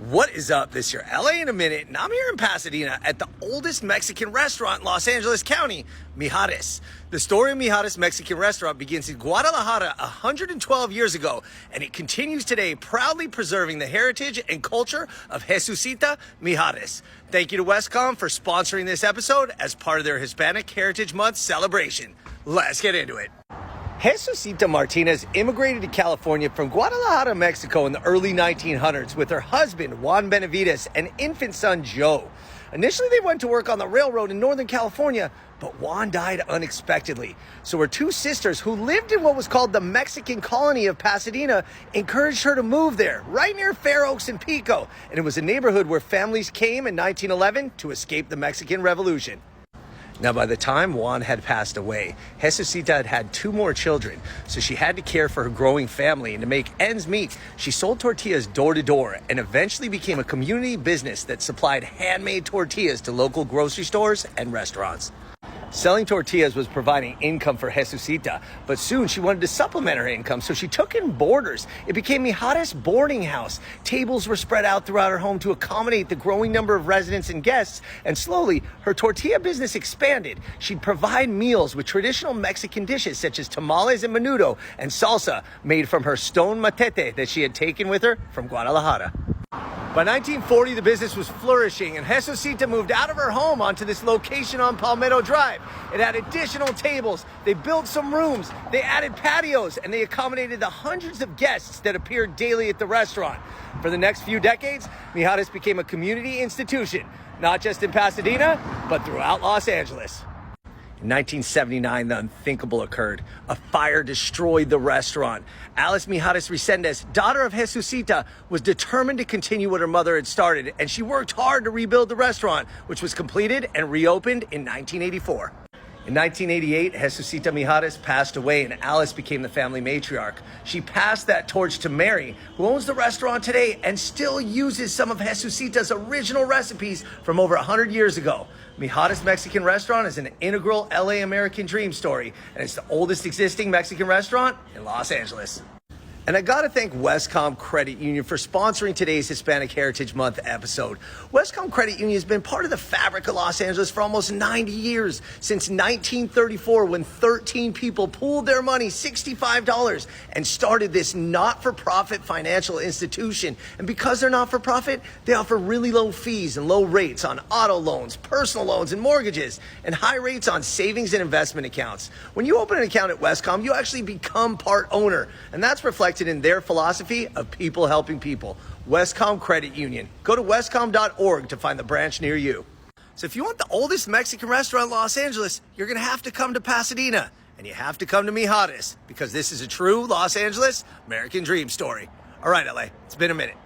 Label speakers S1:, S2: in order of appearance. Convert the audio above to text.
S1: What is up? This your LA in a minute, and I'm here in Pasadena at the oldest Mexican restaurant in Los Angeles County, Mijares. The story of Mijares Mexican Restaurant begins in Guadalajara 112 years ago, and it continues today, proudly preserving the heritage and culture of Jesucita Mijares. Thank you to Westcom for sponsoring this episode as part of their Hispanic Heritage Month celebration. Let's get into it. Jesucita Martinez immigrated to California from Guadalajara, Mexico in the early 1900s with her husband, Juan Benavides, and infant son, Joe. Initially, they went to work on the railroad in Northern California, but Juan died unexpectedly. So her two sisters, who lived in what was called the Mexican colony of Pasadena, encouraged her to move there, right near Fair Oaks and Pico. And it was a neighborhood where families came in 1911 to escape the Mexican Revolution. Now, by the time Juan had passed away, Jesucita had two more children, so she had to care for her growing family, and to make ends meet, she sold tortillas door to door and eventually became a community business that supplied handmade tortillas to local grocery stores and restaurants. Selling tortillas was providing income for Jesucita, but soon she wanted to supplement her income, so she took in boarders. It became Mijares Boarding House. Tables were spread out throughout her home to accommodate the growing number of residents and guests, and slowly, her tortilla business expanded. She'd provide meals with traditional Mexican dishes such as tamales and menudo, and salsa made from her stone matete that she had taken with her from Guadalajara. By 1940, the business was flourishing, and Jesucita moved out of her home onto this location on Palmetto Drive. It had additional tables, they built some rooms, they added patios, and they accommodated the hundreds of guests that appeared daily at the restaurant. For the next few decades, Mijares became a community institution, not just in Pasadena, but throughout Los Angeles. In 1979, the unthinkable occurred. A fire destroyed the restaurant. Alice Mijares Resendez, daughter of Jesucita, was determined to continue what her mother had started, and she worked hard to rebuild the restaurant, which was completed and reopened in 1984. In 1988, Jesucita Mijares passed away, and Alice became the family matriarch. She passed that torch to Mary, who owns the restaurant today and still uses some of Jesucita's original recipes from over 100 years ago. Mijares Mexican Restaurant is an integral LA American dream story, and it's the oldest existing Mexican restaurant in Los Angeles. And I gotta thank Westcom Credit Union for sponsoring today's Hispanic Heritage Month episode. Westcom Credit Union has been part of the fabric of Los Angeles for almost 90 years, since 1934, when 13 people pooled their money, $65, and started this not-for-profit financial institution. And because they're not-for-profit, they offer really low fees and low rates on auto loans, personal loans, and mortgages, and high rates on savings and investment accounts. When you open an account at Westcom, you actually become part owner, and that's reflected in their philosophy of people helping people. Westcom Credit Union. Go to westcom.org to find the branch near you. So if you want the oldest Mexican restaurant in Los Angeles, you're going to have to come to Pasadena, and you have to come to Mijares, because this is a true Los Angeles American dream story. All right, LA, it's been a minute.